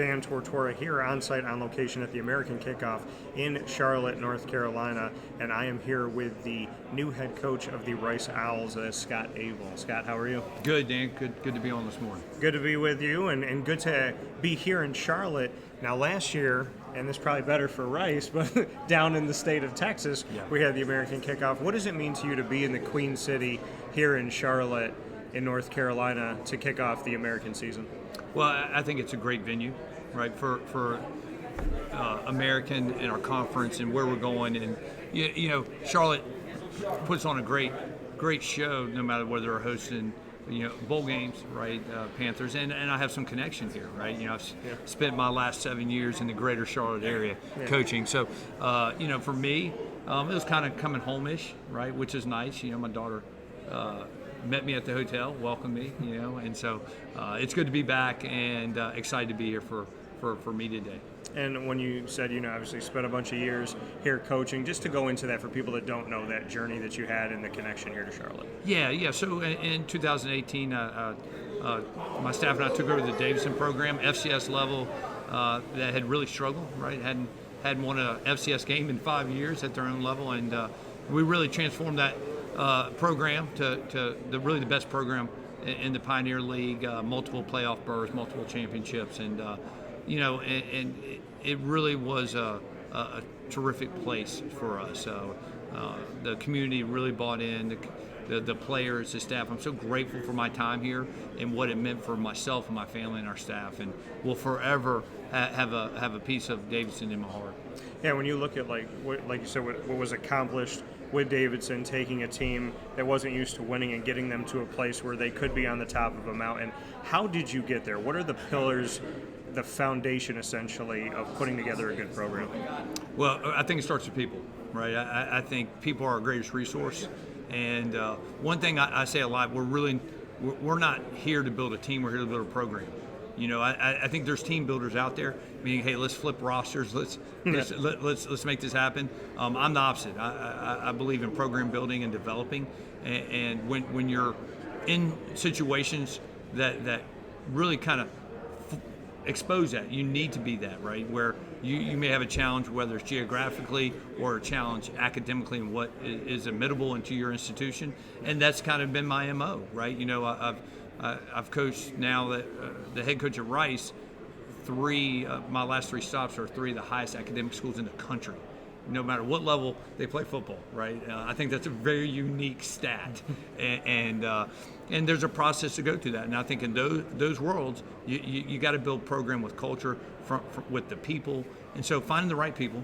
Dan Tortora here on site on location at the American Kickoff in Charlotte, North Carolina, and I am here with the new head coach of the Rice Owls, Scott Abell. Scott, how are you? Good, Dan. Good to be on this morning. Good to be with you, and good to be here in Charlotte. Now, last year, and this is probably better for Rice, but down in the state of Texas, we had the American Kickoff. What does it mean to you to be in the Queen City here in Charlotte in North Carolina to kick off the American season? Well, I think it's a great venue, right, for American and our conference and where we're going. And, you know, Charlotte puts on a great show no matter whether they're hosting, bowl games, right, Panthers. And I have some connection here, right? I've spent my last 7 years in the greater Charlotte area coaching. So, for me, it was kind of coming home-ish, right, which is nice. My daughter met me at the hotel, welcomed me, and so it's good to be back and excited to be here for me today. And when you said, obviously spent a bunch of years here coaching, just to go into that for people that don't know that journey that you had and the connection here to Charlotte. Yeah. So in 2018, my staff and I took over the Davidson program, FCS level, that had really struggled, right? Hadn't won a FCS game in 5 years at their own level, and we really transformed that program to really the best program in the Pioneer League, multiple playoff berths, multiple championships, and it really was a terrific place for us. The community really bought in, the players, the staff. I'm so grateful for my time here and what it meant for myself and my family and our staff, and will forever have a piece of Davidson in my heart. Yeah, when you look at like you said, what was accomplished with Davidson, taking a team that wasn't used to winning and getting them to a place where they could be on the top of a mountain, how did you get there? What are the pillars, the foundation essentially of putting together a good program? Well, I think it starts with people, right? I think people are our greatest resource, and one thing I say a lot, we're not here to build a team, we're here to build a program. I think there's team builders out there, meaning, hey, let's flip rosters, let's make this happen. I'm the opposite. I believe in program building and developing, and when you're in situations that really kind of expose that, you need to be that, right, where you may have a challenge, whether it's geographically or a challenge academically in what is admittable into your institution, and that's kind of been my MO, right? I've coached now the head coach at Rice. My last 3 stops are 3 of the highest academic schools in the country, no matter what level they play football, right? I think that's a very unique stat, and there's a process to go through that. And I think in those worlds, you got to build program with culture, with the people, and so finding the right people,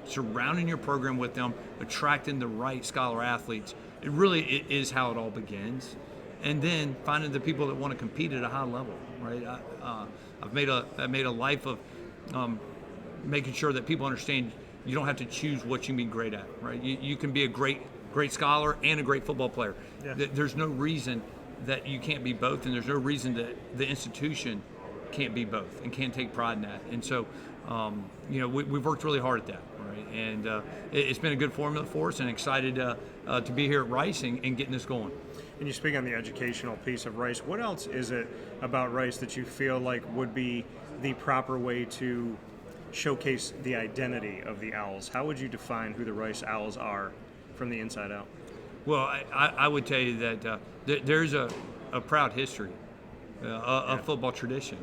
surrounding your program with them, attracting the right scholar athletes, it really is how it all begins. And then finding the people that want to compete at a high level, right? I've made a life of making sure that people understand you don't have to choose what you can be great at, right? You can be a great scholar and a great football player. Yeah. There's no reason that you can't be both, and there's no reason that the institution can't be both and can't take pride in that. And so, we've worked really hard at that, right? And it's been a good formula for us, and excited to be here at Rice and getting this going. And you speak on the educational piece of Rice. What else is it about Rice that you feel like would be the proper way to showcase the identity of the Owls? How would you define who the Rice Owls are from the inside out? Well, I would tell you that there's a proud history, a football tradition,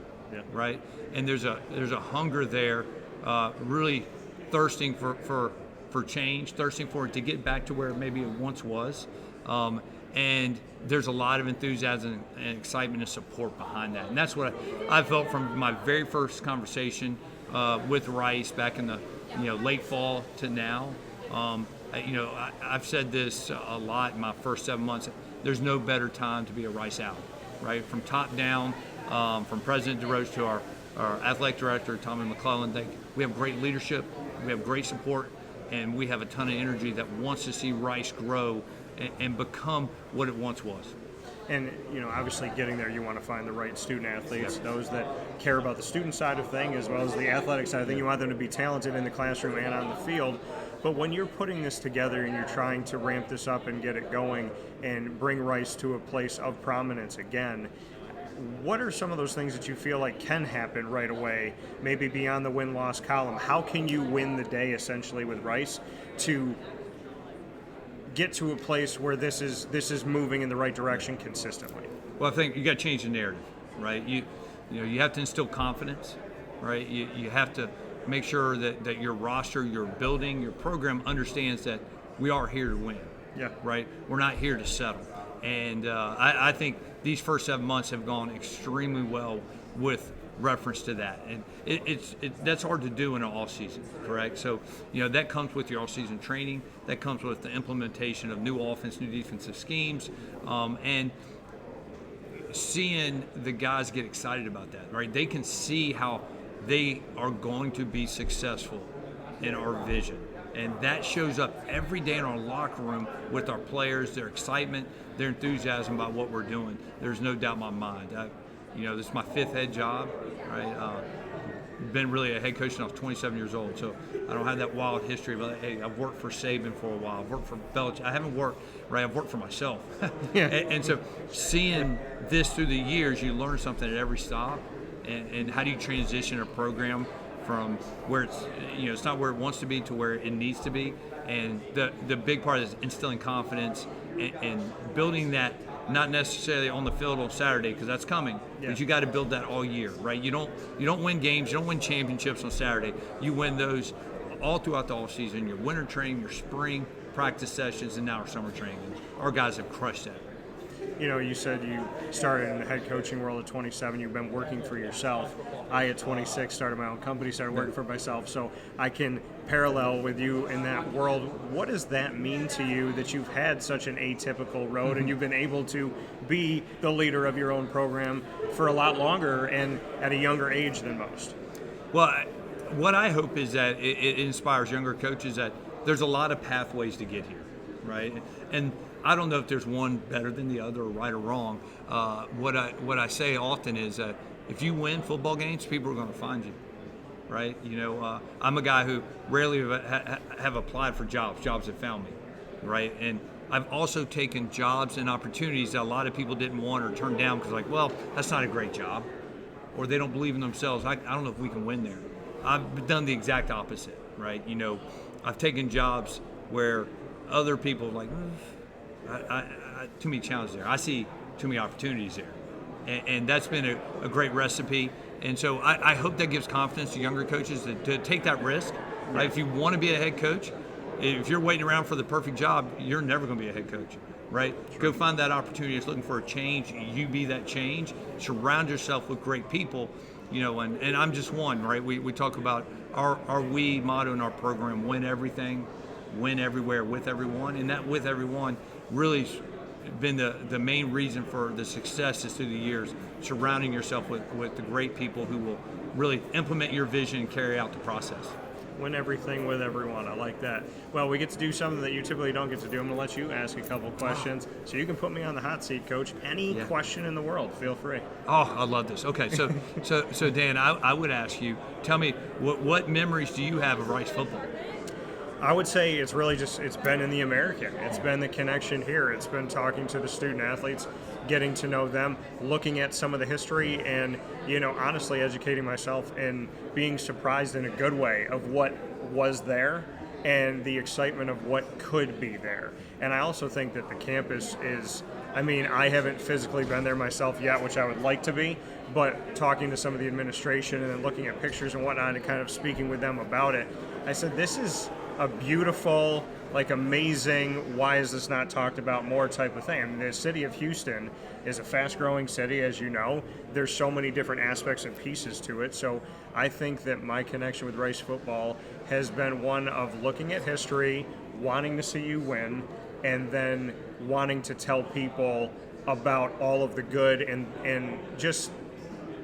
right? And there's a hunger there, really thirsting for change, thirsting for it to get back to where maybe it once was. And there's a lot of enthusiasm and excitement and support behind that. And that's what I felt from my very first conversation with Rice back in the late fall to now. I've said this a lot in my first 7 months. There's no better time to be a Rice Owl, right? From top down, from President DeRoche to our athletic director, Tommy McClellan. We have great leadership, we have great support, and we have a ton of energy that wants to see Rice grow and become what it once was. And, obviously getting there, you want to find the right student athletes, those that care about the student side of things as well as the athletic side of things. You want them to be talented in the classroom and on the field. But when you're putting this together and you're trying to ramp this up and get it going and bring Rice to a place of prominence again, what are some of those things that you feel like can happen right away, maybe beyond the win-loss column? How can you win the day essentially with Rice to get to a place where this is moving in the right direction consistently? Well, I think you got to change the narrative, right? You have to instill confidence, right? You have to make sure that your roster, your building, your program understands that we are here to win. Yeah. Right? We're not here to settle. And I think these first 7 months have gone extremely well with reference to that. And that's hard to do in an off season, correct? So, that comes with your off season training. That comes with the implementation of new offense, new defensive schemes, and seeing the guys get excited about that, right? They can see how they are going to be successful in our vision. And that shows up every day in our locker room with our players, their excitement, their enthusiasm about what we're doing. There's no doubt in my mind. This is my 5th head job, right? Been really a head coach since I was 27 years old, so I don't have that wild history. But hey, I've worked for Saban for a while. I've worked for Belichick. I haven't worked, right? I've worked for myself. Yeah. And so seeing this through the years, you learn something at every stop. And how do you transition a program from where it's not where it wants to be to where it needs to be? And the big part is instilling confidence and building that, not necessarily on the field on Saturday, because that's coming, but you got to build that all year, right? You don't win games, you don't win championships on Saturday. You win those all throughout the off season, your winter training, your spring practice sessions, and now our summer training. And our guys have crushed that. You said you started in the head coaching world at 27. You've been working for yourself. I, at 26, started my own company, started working for myself. So I can parallel with you in that world. What does that mean to you that you've had such an atypical road and you've been able to be the leader of your own program for a lot longer and at a younger age than most? Well, what I hope is that it inspires younger coaches that there's a lot of pathways to get here, right? And I don't know if there's one better than the other or right or wrong. What I say often is that if you win football games, people are going to find you, right? I'm a guy who rarely have applied for jobs. Jobs have found me, right? And I've also taken jobs and opportunities that a lot of people didn't want or turned down because, well, that's not a great job, or they don't believe in themselves. I don't know if we can win there. I've done the exact opposite, right? I've taken jobs where other people are like, too many challenges there. I see too many opportunities there. And that's been a great recipe. And so I hope that gives confidence to younger coaches to take that risk. Right? If you want to be a head coach, if you're waiting around for the perfect job, you're never going to be a head coach. Right? Go find that opportunity. It's looking for a change. You be that change. Surround yourself with great people. And I'm just one, right? We talk about our we motto in our program: win everything, win everywhere, with everyone. And that with everyone really been the main reason for the successes through the years, surrounding yourself with the great people who will really implement your vision and carry out the process. Win everything with everyone. I like that. Well, we get to do something that you typically don't get to do. I'm going to let you ask a couple questions. So you can put me on the hot seat, Coach. Any question in the world, feel free. Oh, I love this. Okay, so Dan, I would ask you, tell me, what memories do you have of Rice football? I would say it's really it's been in the American. It's been the connection here. It's been talking to the student athletes, getting to know them, looking at some of the history, and, honestly educating myself and being surprised in a good way of what was there and the excitement of what could be there. And I also think that the campus is, I haven't physically been there myself yet, which I would like to be, but talking to some of the administration and then looking at pictures and whatnot and kind of speaking with them about it, I said, this is a beautiful, amazing, why is this not talked about more type of thing. The city of Houston is a fast-growing city, as you know. There's so many different aspects and pieces to it. So I think that my connection with Rice football has been one of looking at history, wanting to see you win, and then wanting to tell people about all of the good and just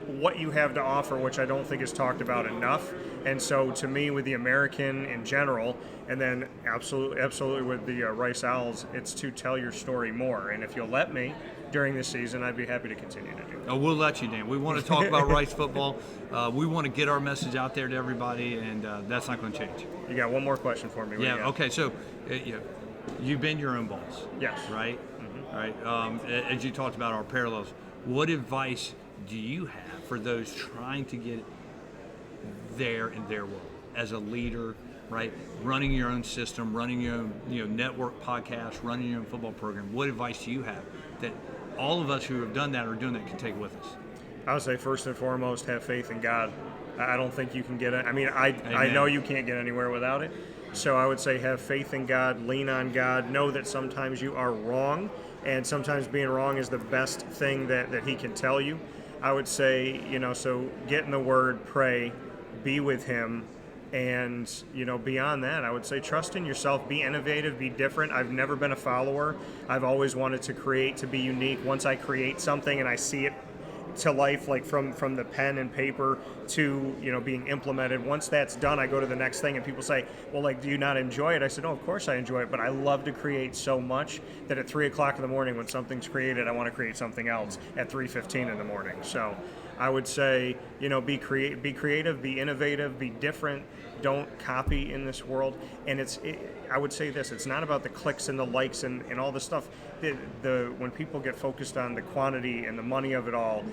what you have to offer, which I don't think is talked about enough. And so to me, with the American in general, and then absolutely with the Rice Owls, it's to tell your story more. And if you'll let me during this season, I'd be happy to continue to do that. Oh, we'll let you, Dan. We want to talk about Rice football. We want to get our message out there to everybody, and that's not going to change. You got one more question for me? Okay. So you've been your own boss. Yes. Right? Mm-hmm. All right. As you talked about our parallels, What advice do you have for those trying to get there in their world as a leader, right? Running your own system, running your own network podcast, running your own football program. What advice do you have that all of us who have done that or doing that can take with us? I would say first and foremost, have faith in God. I don't think you can get it. I mean, I know you can't get anywhere without it. So I would say have faith in God, lean on God, know that sometimes you are wrong, and sometimes being wrong is the best thing that He can tell you. I would say, so get in the Word, pray, be with Him, and, beyond that, I would say trust in yourself, be innovative, be different. I've never been a follower. I've always wanted to create, to be unique. Once I create something and I see it to life, like from the pen and paper to being implemented, once that's done, I go to the next thing, and people say, well, like, do you not enjoy it? I said, no, of course I enjoy it, but I love to create so much that at 3 o'clock in the morning when something's created, I want to create something else at 3:15 in the morning. So I would say, be creative, be innovative, be different. Don't copy in this world. And I would say this, it's not about the clicks and the likes and all the stuff. When people get focused on the quantity and the money of it all,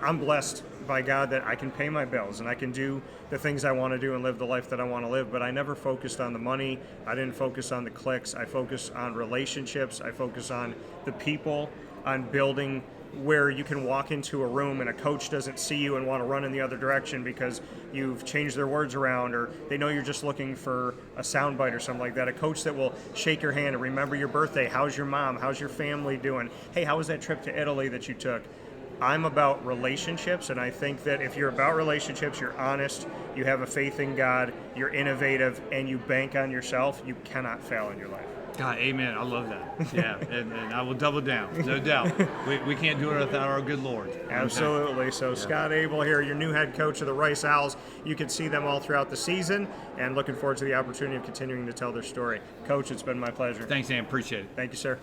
I'm blessed by God that I can pay my bills and I can do the things I want to do and live the life that I want to live. But I never focused on the money. I didn't focus on the clicks. I focused on relationships. I focus on the people, on building where you can walk into a room and a coach doesn't see you and want to run in the other direction because you've changed their words around, or they know you're just looking for a soundbite or something like that. A coach that will shake your hand and remember your birthday. How's your mom? How's your family doing? Hey, how was that trip to Italy that you took? I'm about relationships, and I think that if you're about relationships, you're honest, you have a faith in God, you're innovative, and you bank on yourself, you cannot fail in your life. God, amen. I love that. Yeah, and I will double down, no doubt. We can't do it without our good Lord. Absolutely. So Scott Abell here, your new head coach of the Rice Owls. You can see them all throughout the season, and looking forward to the opportunity of continuing to tell their story. Coach, it's been my pleasure. Thanks, Sam. Appreciate it. Thank you, sir.